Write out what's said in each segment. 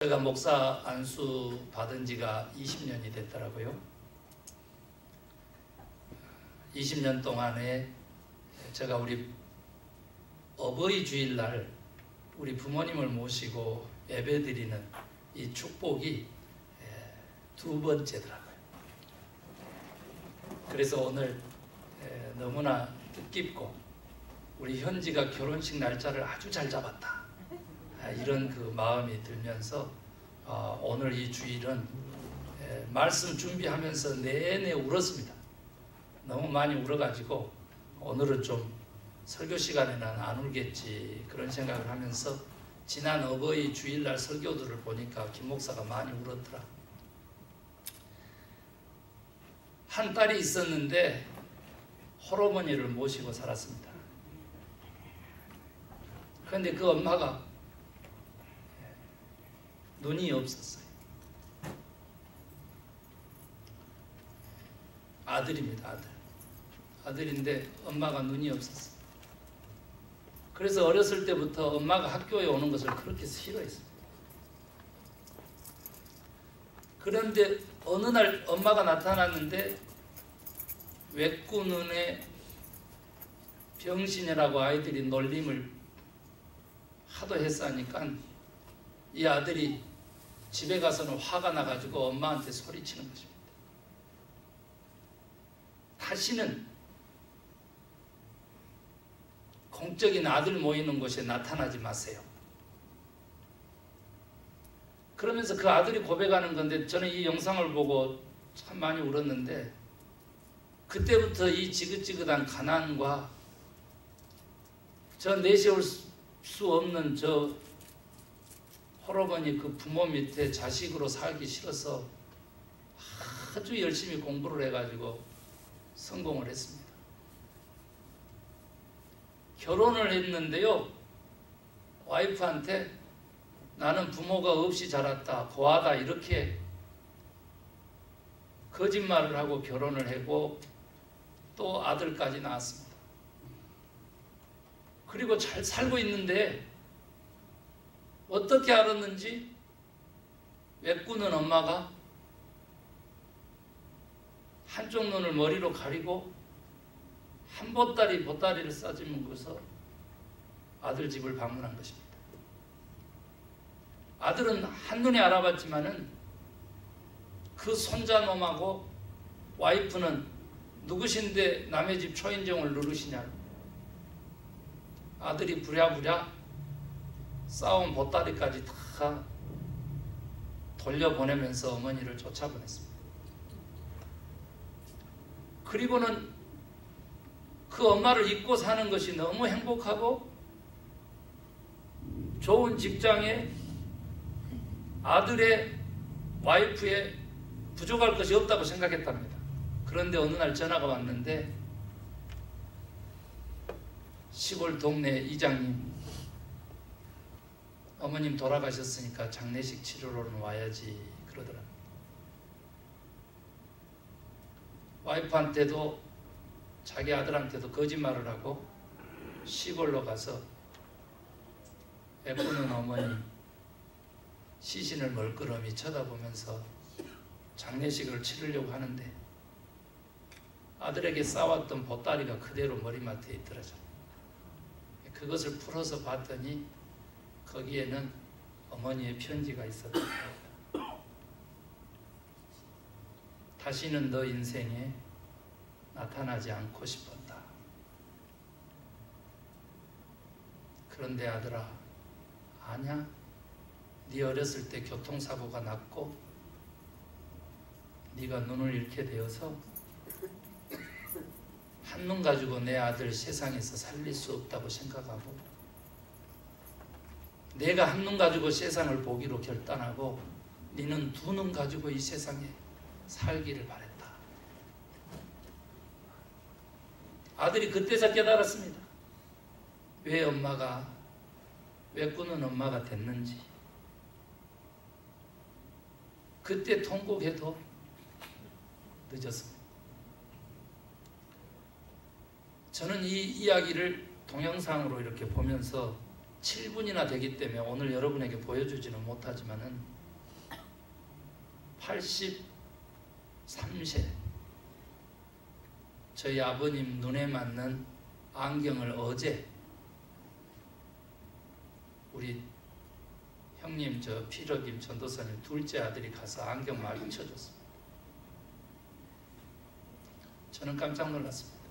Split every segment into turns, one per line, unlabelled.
제가 목사 안수 받은 지가 20년이 됐더라고요. 20년 동안에 제가 우리 어버이 주일날 우리 부모님을 모시고 예배드리는 이 축복이 두 번째더라고요. 그래서 오늘 너무나 뜻깊고 우리 현지가 결혼식 날짜를 아주 잘 잡았다, 이런 그 마음이 들면서 오늘 이 주일은 말씀 준비하면서 내내 울었습니다. 너무 많이 울어가지고 오늘은 좀 설교 시간에는 안 울겠지, 그런 생각을 하면서 지난 어버이 주일날 설교들을 보니까 김 목사가 많이 울었더라. 한 딸이 있었는데 홀어머니를 모시고 살았습니다. 그런데 그 엄마가 눈이 없었어요. 아들입니다. 아들인데 엄마가 눈이 없었어요. 그래서 어렸을 때부터 엄마가 학교에 오는 것을 그렇게 싫어했어요. 그런데 어느 날 엄마가 나타났는데 외꾸 눈에 병신이라고 아이들이 놀림을 하도 했으니까 이 아들이 집에 가서는 화가 나가지고 엄마한테 소리치는 것입니다. 다시는 공적인 아들 모이는 곳에 나타나지 마세요. 그러면서 그 아들이 고백하는 건데, 저는 이 영상을 보고 참 많이 울었는데, 그때부터 이 지긋지긋한 가난과 저 내세울 수 없는 저 홀어머니 그 부모 밑에 자식으로 살기 싫어서 아주 열심히 공부를 해가지고 성공을 했습니다. 결혼을 했는데요, 와이프한테 나는 부모가 없이 자랐다, 고아다, 이렇게 거짓말을 하고 결혼을 하고 또 아들까지 낳았습니다. 그리고 잘 살고 있는데 어떻게 알았는지 외꾸는 엄마가 한쪽 눈을 머리로 가리고 한 보따리를 싸집고서 아들 집을 방문한 것입니다. 아들은 한눈에 알아봤지만은 그 손자놈하고 와이프는 누구신데 남의 집 초인종을 누르시냐고 아들이 부랴부랴 싸운 보따리까지 다 돌려보내면서 어머니를 쫓아보냈습니다. 그리고는 그 엄마를 잊고 사는 것이 너무 행복하고 좋은 직장에 아들의 와이프에 부족할 것이 없다고 생각했답니다. 그런데 어느 날 전화가 왔는데 시골 동네 이장님, 어머님 돌아가셨으니까 장례식 치르러는 와야지, 그러더랍니다. 와이프한테도 자기 아들한테도 거짓말을 하고 시골로 가서 애꾸는 어머니 시신을 멀끄러미 쳐다보면서 장례식을 치르려고 하는데 아들에게 싸웠던 보따리가 그대로 머리맡에 있더라죠. 그것을 풀어서 봤더니 거기에는 어머니의 편지가 있었다. 다시는 너 인생에 나타나지 않고 싶었다. 그런데 아들아, 아냐? 네 어렸을 때 교통사고가 났고 네가 눈을 잃게 되어서 한눈 가지고 내 아들 세상에서 살릴 수 없다고 생각하고 내가 한눈 가지고 세상을 보기로 결단하고 너는 두 눈 가지고 이 세상에 살기를 바랬다. 아들이 그때서 깨달았습니다. 왜 꾸는 엄마가 됐는지. 그때 통곡해도 늦었습니다. 저는 이 이야기를 동영상으로 이렇게 보면서 7분이나 되기 때문에 오늘 여러분에게 보여주지는 못하지만은 83세 저희 아버님 눈에 맞는 안경을 어제 우리 형님 저 피러김 전도사님 둘째 아들이 가서 안경 맞춰줬습니다. 저는 깜짝 놀랐습니다.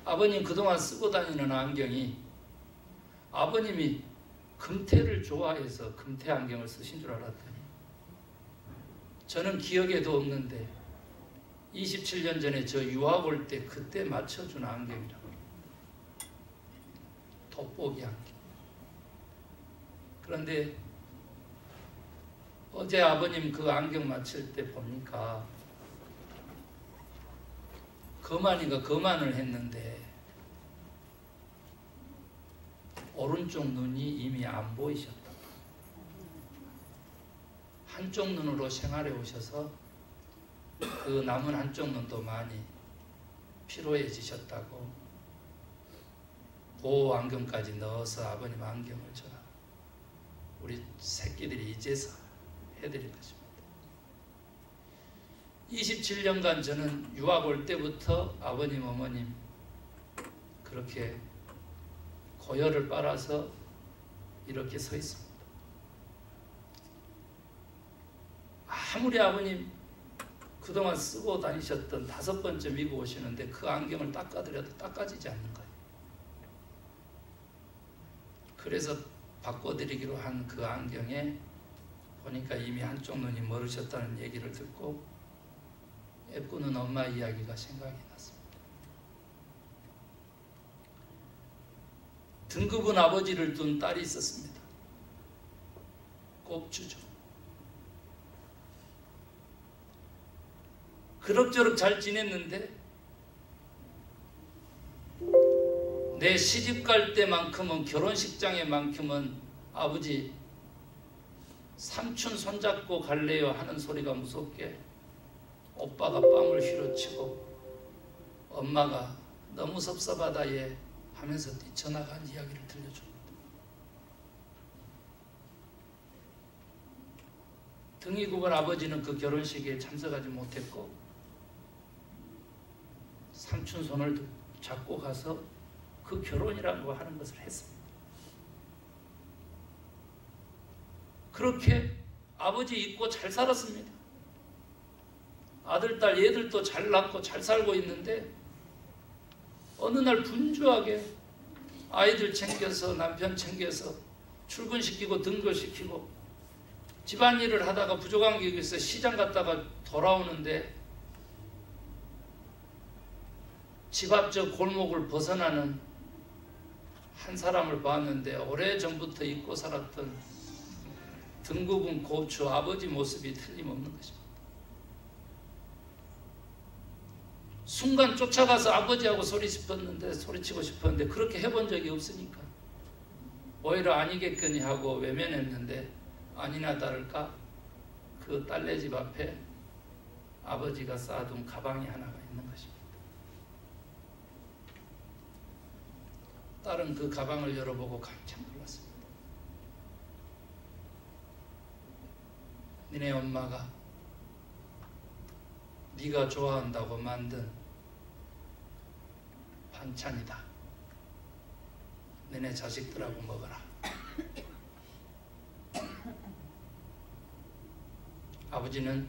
아버님 그동안 쓰고 다니는 안경이 아버님이 금태를 좋아해서 금태 안경을 쓰신 줄 알았더니 저는 기억에도 없는데 27년 전에 저 유학 올 때 그때 맞춰준 안경이라고. 돋보기 안경. 그런데 어제 아버님 그 안경 맞출 때 보니까 거만이가 거만을 했는데 오른쪽 눈이 이미 안 보이셨다. 한쪽 눈으로 생활해 오셔서 그 남은 한쪽 눈도 많이 피로해지셨다고 보호 안경까지 넣어서 아버님 안경을 제가 우리 새끼들이 이제서 해드린 것입니다. 27년간 저는 유학 올 때부터 아버님 어머님 그렇게 고열을 빨아서 이렇게 서 있습니다. 아무리 아버님 그동안 쓰고 다니셨던 5번째 미국 오시는데 그 안경을 닦아드려도 닦아지지 않는 거예요. 그래서 바꿔드리기로 한 그 안경에 보니까 이미 한쪽 눈이 멀으셨다는 얘기를 듣고 애꾸는 엄마 이야기가 생각이 났습니다. 등급은 아버지를 둔 딸이 있었습니다. 꼽주죠. 그럭저럭 잘 지냈는데 내 시집 갈 때만큼은 결혼식장에만큼은 아버지 삼촌 손잡고 갈래요 하는 소리가 무섭게 오빠가 뺨을 휘어치고 엄마가 너무 섭섭하다 얘 하면서 뛰쳐나간 이야기를 들려줍니다. 등이 굽은 아버지는 그 결혼식에 참석하지 못했고 삼촌 손을 잡고 가서 그 결혼이라고 하는 것을 했습니다. 그렇게 아버지 잊고 잘 살았습니다. 아들, 딸, 얘들도 잘 낳고 잘 살고 있는데 어느 날 분주하게 아이들 챙겨서 남편 챙겨서 출근시키고 등교시키고 집안일을 하다가 부족한 게 있어서 시장 갔다가 돌아오는데 집 앞 저 골목을 벗어나는 한 사람을 봤는데 오래전부터 잊고 살았던 등 굽은 고추 아버지 모습이 틀림없는 것입니다. 순간 쫓아가서 아버지하고 소리치고 싶었는데 그렇게 해본 적이 없으니까 오히려 아니겠거니 하고 외면했는데 아니나 다를까 그 딸네 집 앞에 아버지가 쌓아둔 가방이 하나가 있는 것입니다. 딸은 그 가방을 열어보고 깜짝 놀랐습니다. 니네 엄마가 네가 좋아한다고 만든 반찬이다. 너네 자식들하고 먹어라. 아버지는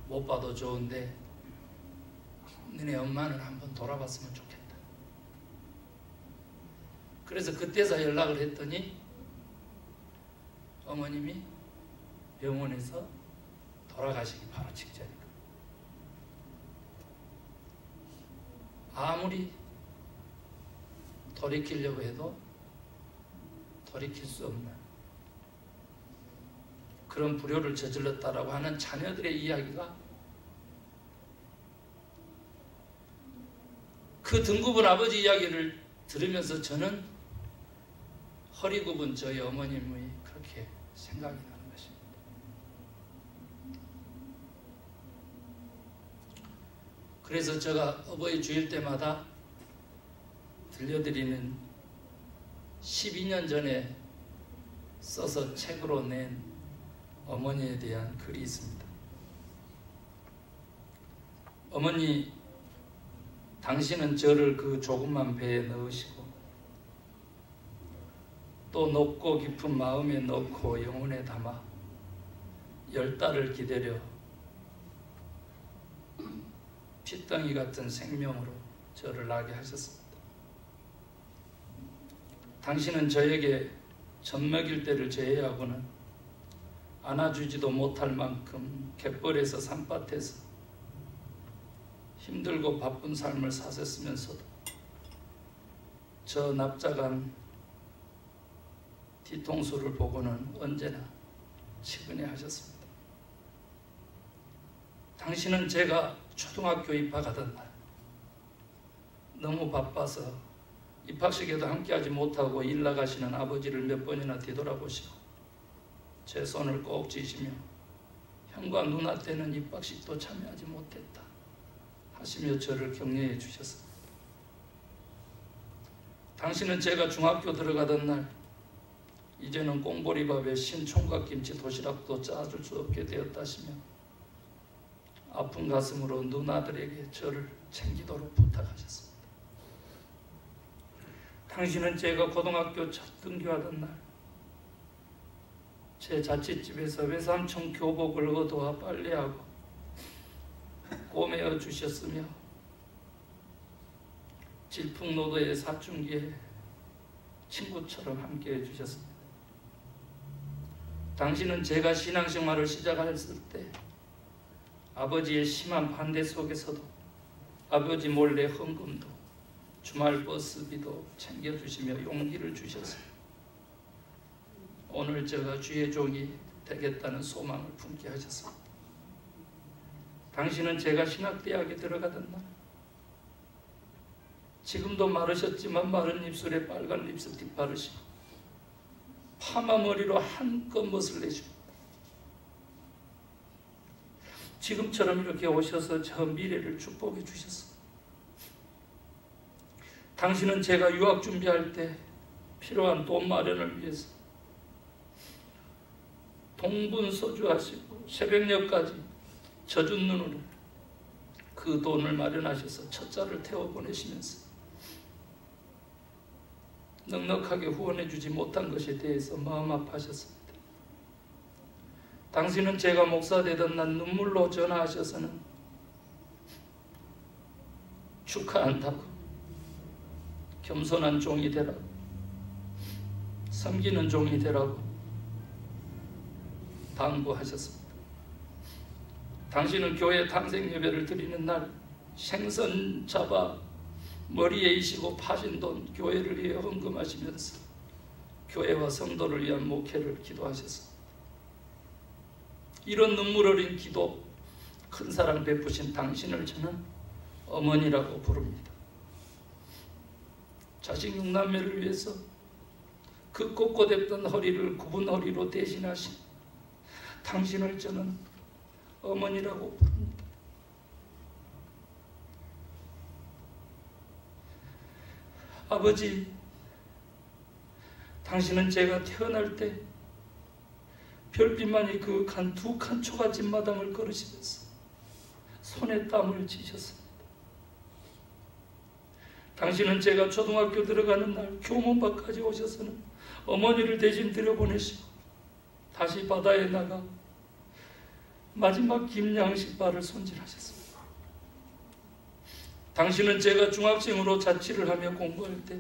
못 봐도 좋은데 너네 엄마는 한번 돌아봤으면 좋겠다. 그래서 그때서 연락을 했더니 어머님이 병원에서 돌아가시기 바로 직전이다. 아무리 돌이키려고 해도 돌이킬 수 없는 그런 불효를 저질렀다라고 하는 자녀들의 이야기가 그 등급은 아버지 이야기를 들으면서 저는 허리 굽은 저희 어머님이 그렇게 생각이 나는 것입니다. 그래서 제가 어버이 주일 때마다 들려드리는 12년 전에 써서 책으로 낸 어머니에 대한 글이 있습니다. 어머니, 당신은 저를 그 조그만 배에 넣으시고 또 높고 깊은 마음에 넣고 영혼에 담아 10달을 기다려 핏덩이 같은 생명으로 저를 나게 하셨습니다. 당신은 저에게 젖 먹일 때를 제외하고는 안아주지도 못할 만큼 갯벌에서 산밭에서 힘들고 바쁜 삶을 사셨으면서도 저 납작한 뒤통수를 보고는 언제나 치근해 하셨습니다. 당신은 제가 초등학교 입학하던 날 너무 바빠서 입학식에도 함께하지 못하고 일 나가시는 아버지를 몇 번이나 뒤돌아보시고 제 손을 꼭 쥐시며 형과 누나 때는 입학식도 참여하지 못했다 하시며 저를 격려해 주셨습니다. 당신은 제가 중학교 들어가던 날 이제는 꽁보리밥에 신총각김치 도시락도 짜줄 수 없게 되었다시며 아픈 가슴으로 누나들에게 저를 챙기도록 부탁하셨습니다. 당신은 제가 고등학교 첫 등교하던 날 제 자취집에서 외삼촌 교복을 얻어와 빨래하고 꼬매어 주셨으며 질풍노도의 사춘기에 친구처럼 함께해 주셨습니다. 당신은 제가 신앙생활을 시작했을 때 아버지의 심한 반대 속에서도 아버지 몰래 헌금도 주말 버스비도 챙겨주시며 용기를 주셨습니다. 오늘 제가 주의 종이 되겠다는 소망을 품게 하셨습니다. 당신은 제가 신학대학에 들어가던 날 지금도 마르셨지만 마른 입술에 빨간 립스틱 바르시고 파마 머리로 한껏 멋을 내시고 지금처럼 이렇게 오셔서 저 미래를 축복해 주셨습니다. 당신은 제가 유학 준비할 때 필요한 돈 마련을 위해서 동분서주하시고 새벽녘까지 젖은 눈으로 그 돈을 마련하셔서 첫자를 태워보내시면서 넉넉하게 후원해주지 못한 것에 대해서 마음 아파하셨습니다. 당신은 제가 목사 되던 날 눈물로 전화하셔서는 축하한다고 겸손한 종이 되라고 섬기는 종이 되라고 당부하셨습니다. 당신은 교회 탄생 예배를 드리는 날 생선 잡아 머리에 이시고 파신 돈 교회를 위해 헌금하시면서 교회와 성도를 위한 목회를 기도하셨습니다. 이런 눈물 어린 기도, 큰 사랑 베푸신 당신을 저는 어머니라고 부릅니다. 자식 6남매를 위해서 그 꼿꼿했던 허리를 굽은 허리로 대신하신 당신을 저는 어머니라고 부릅니다. 아버지, 당신은 제가 태어날 때 별빛만이 그 두 칸 초가집 마당을 걸으시면서 손에 땀을 쥐셨습니다. 당신은 제가 초등학교 들어가는 날 교문 밖까지 오셔서는 어머니를 대신 들여보내시고 다시 바다에 나가 마지막 김양식 발을 손질하셨습니다. 당신은 제가 중학생으로 자취를 하며 공부할 때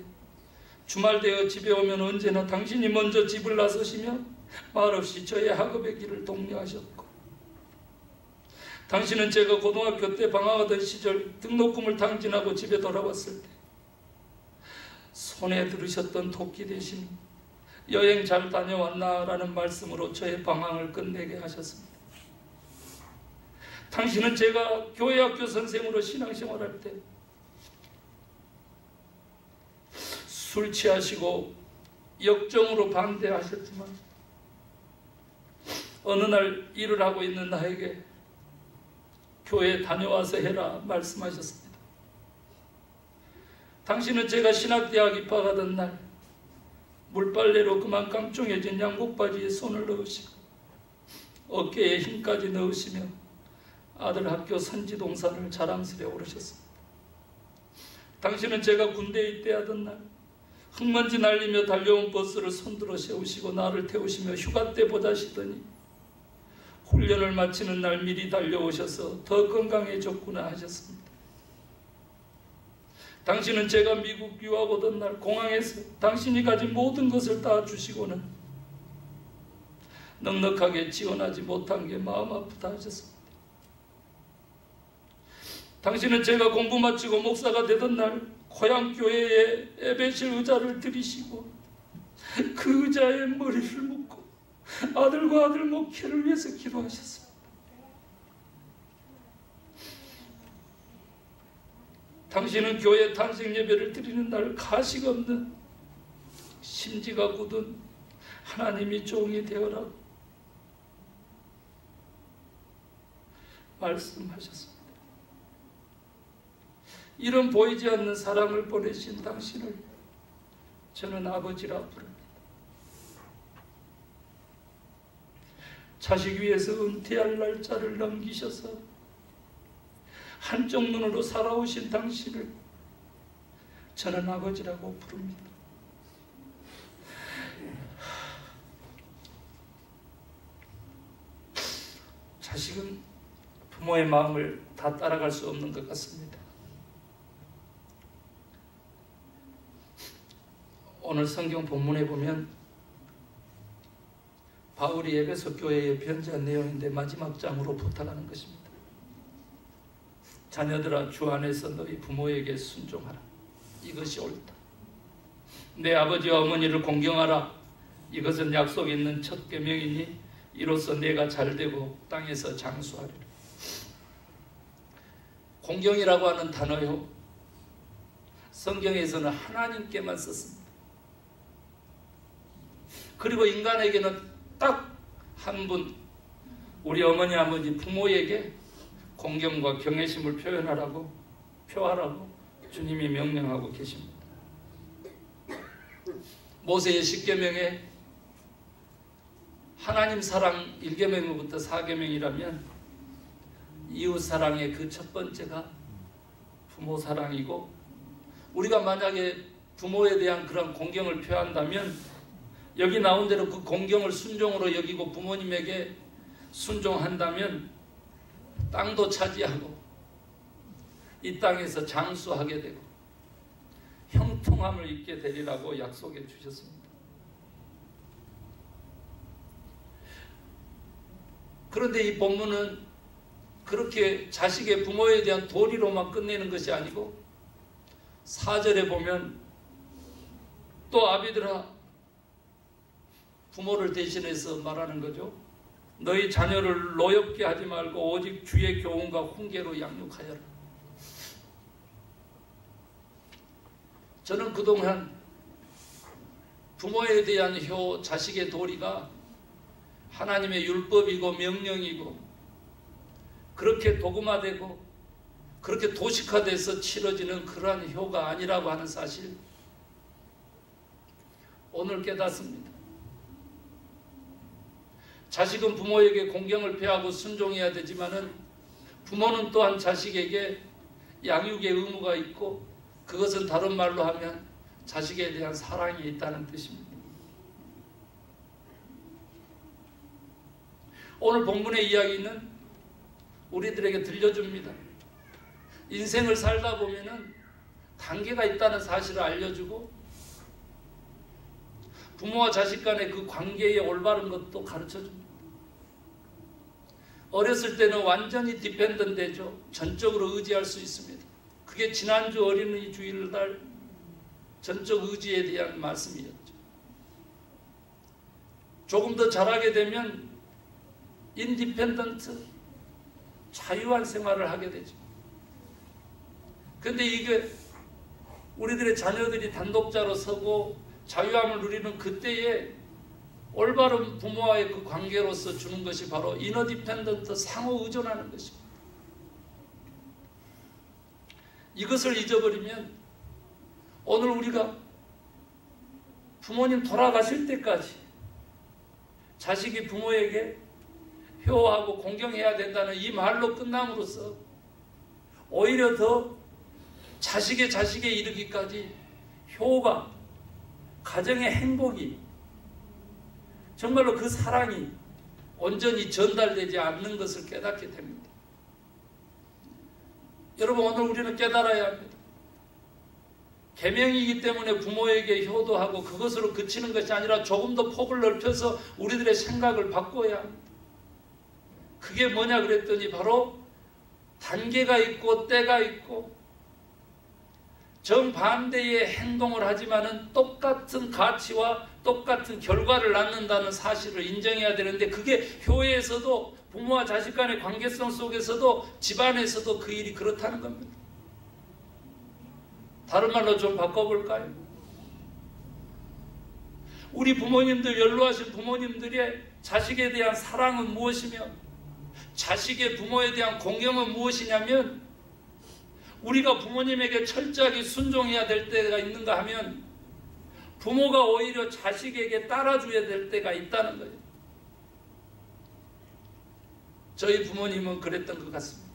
주말 되어 집에 오면 언제나 당신이 먼저 집을 나서시며 말없이 저의 학업의 길을 독려하셨고, 당신은 제가 고등학교 때 방황하던 시절 등록금을 탕진하고 집에 돌아왔을 때 손에 들으셨던 토끼 대신 여행 잘 다녀왔나? 라는 말씀으로 저의 방황을 끝내게 하셨습니다. 당신은 제가 교회학교 선생으로 신앙생활할 때 술 취하시고 역정으로 반대하셨지만 어느 날 일을 하고 있는 나에게 교회 다녀와서 해라 말씀하셨습니다. 당신은 제가 신학대학 입학하던 날 물빨래로 그만 깡총해진 양복바지에 손을 넣으시고 어깨에 힘까지 넣으시며 아들 학교 선지동산을 자랑스레 오르셨습니다. 당신은 제가 군대에 입대하던 날 흙먼지 날리며 달려온 버스를 손들어 세우시고 나를 태우시며 휴가 때 보자시더니 훈련을 마치는 날 미리 달려오셔서 더 건강해졌구나 하셨습니다. 당신은 제가 미국 유학 오던 날 공항에서 당신이 가진 모든 것을 다 주시고는 넉넉하게 지원하지 못한 게 마음 아프다 하셨습니다. 당신은 제가 공부 마치고 목사가 되던 날 고향 교회에 예배실 의자를 들이시고 그 의자에 머리를 묻고 아들과 아들 목회를 위해서 기도하셨습니다. 당신은 교회 탄생 예배를 드리는 날 가식 없는 심지가 굳은 하나님이 종이 되어라고 말씀하셨습니다. 이런 보이지 않는 사랑을 보내신 당신을 저는 아버지라 부릅니다. 자식 위해서 은퇴할 날짜를 넘기셔서 한쪽 눈으로 살아오신 당신을 저는 아버지라고 부릅니다. 자식은 부모의 마음을 다 따라갈 수 없는 것 같습니다. 오늘 성경 본문에 보면 바울이 에베소 교회에 편지한 내용인데 마지막 장으로 부탁하는 것입니다. 자녀들아, 주 안에서 너희 부모에게 순종하라. 이것이 옳다. 내 아버지와 어머니를 공경하라. 이것은 약속 있는 첫 계명이니 이로써 내가 잘되고 땅에서 장수하리라. 공경이라고 하는 단어요, 성경에서는 하나님께만 썼습니다. 그리고 인간에게는 딱 한 분, 우리 어머니 아버지 부모에게 공경과 경외심을 표하라고 주님이 명령하고 계십니다. 모세의 10계명에 하나님 사랑 1계명부터 4계명이라면 이웃 사랑의 그 첫 번째가 부모 사랑이고, 우리가 만약에 부모에 대한 그런 공경을 표한다면 여기 나온 대로 그 공경을 순종으로 여기고 부모님에게 순종한다면 땅도 차지하고 이 땅에서 장수하게 되고 형통함을 입게 되리라고 약속해 주셨습니다. 그런데 이 본문은 그렇게 자식의 부모에 대한 도리로만 끝내는 것이 아니고 4절에 보면 또 아비들아, 부모를 대신해서 말하는 거죠. 너희 자녀를 노엽게 하지 말고 오직 주의 교훈과 훈계로 양육하여라. 저는 그동안 부모에 대한 효, 자식의 도리가 하나님의 율법이고 명령이고 그렇게 도구화되고 그렇게 도식화돼서 치러지는 그러한 효가 아니라고 하는 사실 오늘 깨닫습니다. 자식은 부모에게 공경을 표하고 순종해야 되지만은 부모는 또한 자식에게 양육의 의무가 있고, 그것은 다른 말로 하면 자식에 대한 사랑이 있다는 뜻입니다. 오늘 본문의 이야기는 우리들에게 들려줍니다. 인생을 살다 보면은 단계가 있다는 사실을 알려주고 부모와 자식 간의 그 관계의 올바른 것도 가르쳐줍니다. 어렸을 때는 완전히 디펜던트죠. 전적으로 의지할 수 있습니다. 그게 지난주 어린이 주일날 전적 의지에 대한 말씀이었죠. 조금 더 자라게 되면 인디펜던트, 자유한 생활을 하게 되죠. 그런데 이게 우리들의 자녀들이 단독자로 서고 자유함을 누리는 그때에 올바른 부모와의 그 관계로서 주는 것이 바로 이너 디펜던트, 상호 의존하는 것입니다. 이것을 잊어버리면 오늘 우리가 부모님 돌아가실 때까지 자식이 부모에게 효하고 공경해야 된다는 이 말로 끝남으로써 오히려 더 자식에 이르기까지 효가, 가정의 행복이, 정말로 그 사랑이 온전히 전달되지 않는 것을 깨닫게 됩니다. 여러분, 오늘 우리는 깨달아야 합니다. 계명이기 때문에 부모에게 효도하고 그것으로 그치는 것이 아니라 조금 더 폭을 넓혀서 우리들의 생각을 바꿔야 합니다. 그게 뭐냐 그랬더니 바로 단계가 있고 때가 있고 정반대의 행동을 하지만은 똑같은 가치와 똑같은 결과를 낳는다는 사실을 인정해야 되는데, 그게 교회에서도 부모와 자식 간의 관계성 속에서도 집안에서도 그 일이 그렇다는 겁니다. 다른 말로 좀 바꿔볼까요? 우리 부모님들, 연로하신 부모님들의 자식에 대한 사랑은 무엇이며 자식의 부모에 대한 공경은 무엇이냐면, 우리가 부모님에게 철저하게 순종해야 될 때가 있는가 하면 부모가 오히려 자식에게 따라줘야 될 때가 있다는 거예요. 저희 부모님은 그랬던 것 같습니다.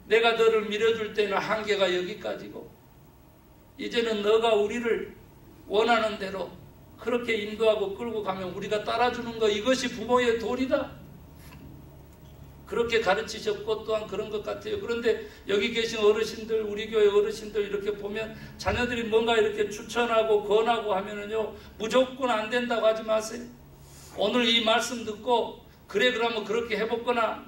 내가 너를 밀어줄 때는 한계가 여기까지고 이제는 너가 우리를 원하는 대로 그렇게 인도하고 끌고 가면 우리가 따라주는 거, 이것이 부모의 도리다. 그렇게 가르치셨고 또한 그런 것 같아요. 그런데 여기 계신 어르신들, 우리 교회 어르신들 이렇게 보면 자녀들이 뭔가 이렇게 추천하고 권하고 하면은요, 무조건 안 된다고 하지 마세요. 오늘 이 말씀 듣고 그래 그러면 그렇게 해보거나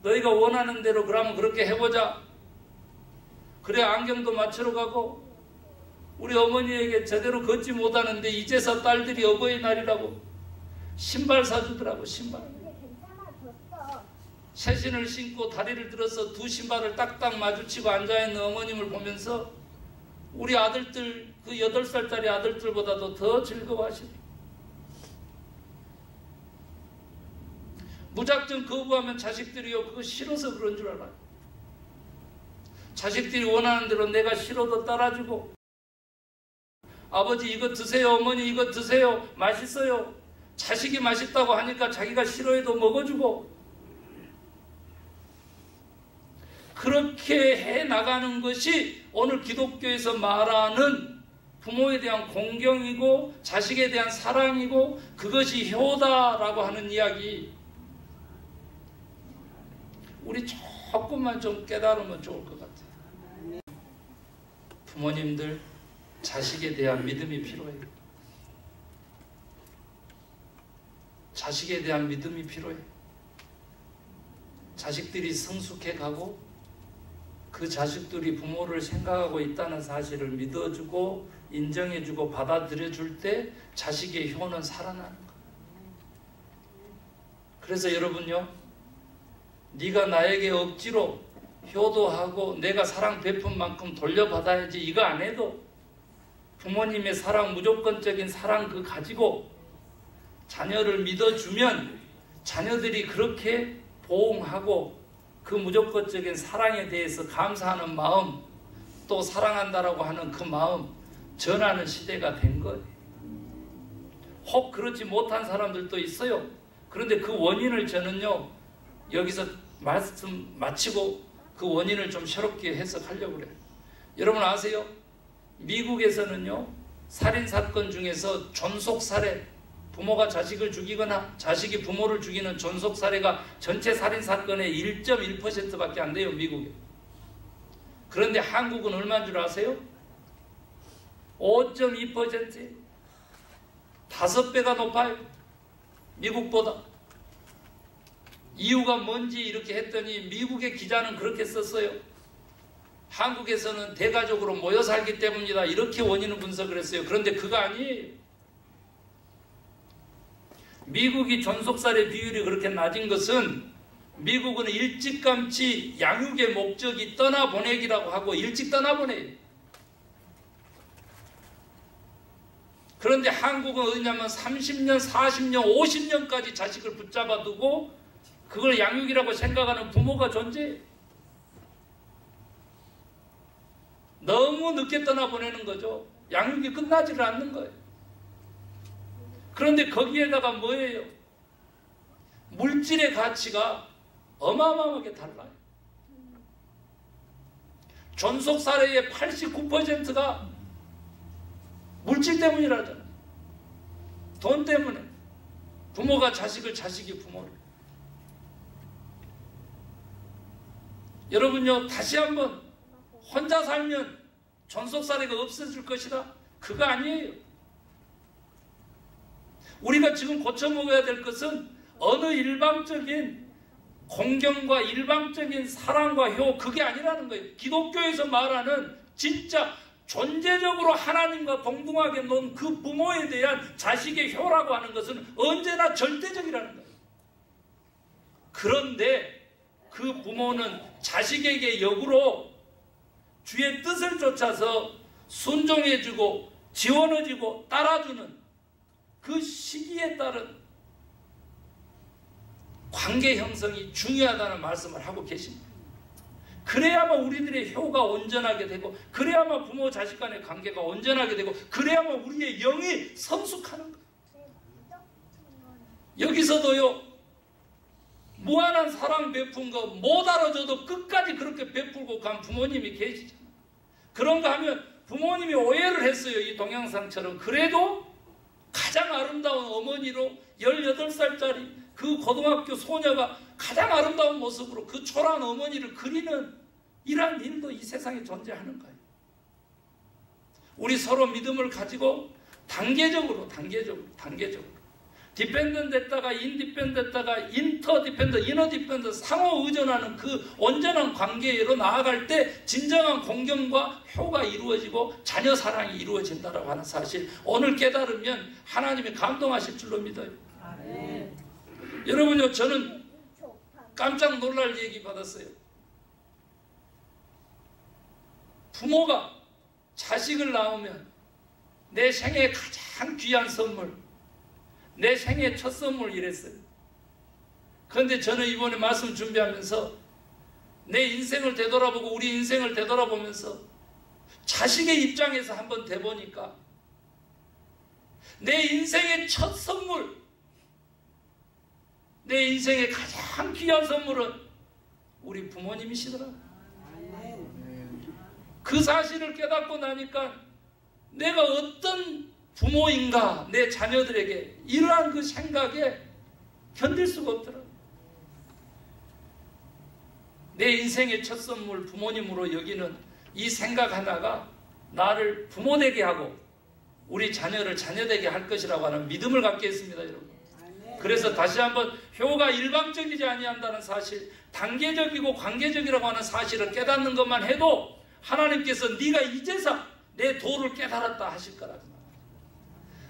너희가 원하는 대로 그러면 그렇게 해보자. 그래 안경도 맞추러 가고 우리 어머니에게 제대로 걷지 못하는데 이제서 딸들이 어버이날이라고 신발 사주더라고. 신발. 새 신을 신고 다리를 들어서 두 신발을 딱딱 마주치고 앉아있는 어머님을 보면서 우리 아들들, 그 8살짜리 아들들보다도 더 즐거워하시네. 무작정 거부하면 자식들이요, 그거 싫어서 그런 줄 알아요. 자식들이 원하는 대로 내가 싫어도 따라주고, 아버지 이거 드세요, 어머니 이거 드세요, 맛있어요. 자식이 맛있다고 하니까 자기가 싫어해도 먹어주고, 그렇게 해나가는 것이 오늘 기독교에서 말하는 부모에 대한 공경이고 자식에 대한 사랑이고 그것이 효다라고 하는 이야기, 우리 조금만 좀 깨달으면 좋을 것 같아요. 부모님들, 자식에 대한 믿음이 필요해요. 자식에 대한 믿음이 필요해요. 자식들이 성숙해가고 그 자식들이 부모를 생각하고 있다는 사실을 믿어주고 인정해주고 받아들여줄 때 자식의 효는 살아나는 거예요. 그래서 여러분요, 네가 나에게 억지로 효도하고 내가 사랑 베푼 만큼 돌려받아야지 이거 안 해도 부모님의 사랑, 무조건적인 사랑 그 가지고 자녀를 믿어주면 자녀들이 그렇게 보응하고 그 무조건적인 사랑에 대해서 감사하는 마음, 또 사랑한다라고 하는 그 마음 전하는 시대가 된 거예요. 혹 그렇지 못한 사람들도 있어요. 그런데 그 원인을 저는요, 여기서 말씀 마치고 그 원인을 좀 새롭게 해석하려고 그래요. 여러분 아세요? 미국에서는요, 살인사건 중에서 존속살해, 부모가 자식을 죽이거나 자식이 부모를 죽이는 존속살해가 전체 살인사건의 1.1%밖에 안 돼요, 미국에. 그런데 한국은 얼마인 줄 아세요? 5.2%. 5배가 높아요, 미국보다. 이유가 뭔지 이렇게 했더니 미국의 기자는 그렇게 썼어요. 한국에서는 대가족으로 모여 살기 때문이다, 이렇게 원인을 분석을 했어요. 그런데 그거 아니에요. 미국이 존속살해 비율이 그렇게 낮은 것은 미국은 일찌감치 양육의 목적이 떠나보내기라고 하고 일찍 떠나보내요. 그런데 한국은 어디냐면 30년, 40년, 50년까지 자식을 붙잡아 두고 그걸 양육이라고 생각하는 부모가 존재해요. 너무 늦게 떠나보내는 거죠. 양육이 끝나지를 않는 거예요. 그런데 거기에다가 뭐예요? 물질의 가치가 어마어마하게 달라요. 존속 사례의 89%가 물질 때문이라잖아요. 돈 때문에. 부모가 자식을, 자식이 부모를. 여러분요, 다시 한번 혼자 살면 존속 사례가 없어질 것이다? 그거 아니에요. 우리가 지금 고쳐 먹어야 될 것은 어느 일방적인 공경과 일방적인 사랑과 효, 그게 아니라는 거예요. 기독교에서 말하는 진짜 존재적으로 하나님과 동등하게 놓은 그 부모에 대한 자식의 효라고 하는 것은 언제나 절대적이라는 거예요. 그런데 그 부모는 자식에게 역으로 주의 뜻을 쫓아서 순종해주고 지원해주고 따라주는 그 시기에 따른 관계 형성이 중요하다는 말씀을 하고 계십니다. 그래야만 우리들의 효가 온전하게 되고, 그래야만 부모 자식 간의 관계가 온전하게 되고, 그래야만 우리의 영이 성숙하는 거예요. 여기서도요, 무한한 사랑 베푼 거 못 알아줘도 끝까지 그렇게 베풀고 간 부모님이 계시잖아요. 그런가 하면 부모님이 오해를 했어요. 이 동영상처럼. 그래도 가장 아름다운 어머니로 18살짜리 그 고등학교 소녀가 가장 아름다운 모습으로 그 초라한 어머니를 그리는 이러한 일도 이 세상에 존재하는 거예요. 우리 서로 믿음을 가지고 단계적으로 디펜던 됐다가 인디펜던 됐다가 인터 디펜던, 이너 디펜던, 상호 의존하는 그 온전한 관계로 나아갈 때 진정한 공경과 효가 이루어지고 자녀 사랑이 이루어진다고 하는 사실, 오늘 깨달으면 하나님이 감동하실 줄로 믿어요. 아멘. 여러분요, 저는 깜짝 놀랄 얘기 받았어요. 부모가 자식을 낳으면 내 생애 가장 귀한 선물, 내 생애 첫 선물 이랬어요. 그런데 저는 이번에 말씀 준비하면서 내 인생을 되돌아보고 우리 인생을 되돌아보면서 자식의 입장에서 한번 돼보니까 내 인생의 첫 선물, 내 인생의 가장 귀한 선물은 우리 부모님이시더라고요. 그 사실을 깨닫고 나니까 내가 어떤 부모인가, 내 자녀들에게 이러한 그 생각에 견딜 수가 없더라고요. 내 인생의 첫 선물 부모님으로 여기는 이 생각 하나가 나를 부모 되게 하고 우리 자녀를 자녀 되게 할 것이라고 하는 믿음을 갖게 했습니다, 여러분. 그래서 다시 한번 효가 일방적이지 아니한다는 사실, 단계적이고 관계적이라고 하는 사실을 깨닫는 것만 해도 하나님께서 네가 이제서 내 도를 깨달았다 하실 거라고.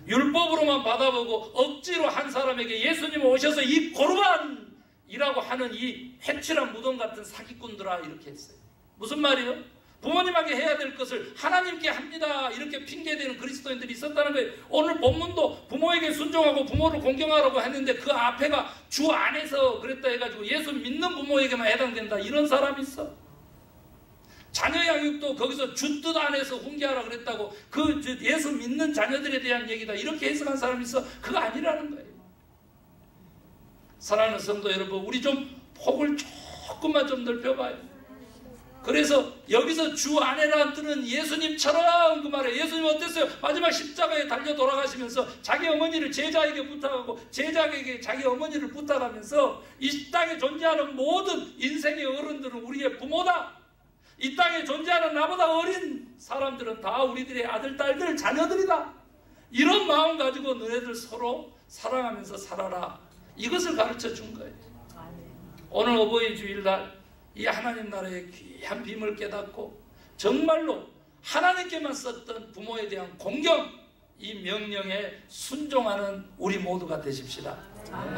율법으로만 받아보고 억지로 한 사람에게 예수님 오셔서 이 고르반이라고 하는 이 회칠한 무덤 같은 사기꾼들아, 이렇게 했어요. 무슨 말이에요? 부모님에게 해야 될 것을 하나님께 합니다, 이렇게 핑계대는 그리스도인들이 있었다는 거예요. 오늘 본문도 부모에게 순종하고 부모를 공경하라고 했는데 그 앞에가 주 안에서 그랬다 해가지고 예수 믿는 부모에게만 해당된다, 이런 사람이 있어. 자녀 양육도 거기서 주 뜻 안에서 훈계하라 그랬다고 그 예수 믿는 자녀들에 대한 얘기다, 이렇게 해석한 사람이 있어. 그거 아니라는 거예요. 사랑하는 성도 여러분, 우리 좀 폭을 조금만 좀 넓혀봐요. 그래서 여기서 주 안에라는 뜻은 예수님처럼, 그 말이에요. 예수님 어땠어요? 마지막 십자가에 달려 돌아가시면서 자기 어머니를 제자에게 부탁하고 제자에게 자기 어머니를 부탁하면서 이 땅에 존재하는 모든 인생의 어른들은 우리의 부모다. 이 땅에 존재하는 나보다 어린 사람들은 다 우리들의 아들, 딸들, 자녀들이다. 이런 마음 가지고 너네들 서로 사랑하면서 살아라, 이것을 가르쳐 준 거예요. 오늘 어버이 주일날 이 하나님 나라의 귀한 빔을 깨닫고 정말로 하나님께만 썼던 부모에 대한 공경, 이 명령에 순종하는 우리 모두가 되십시다. 아멘.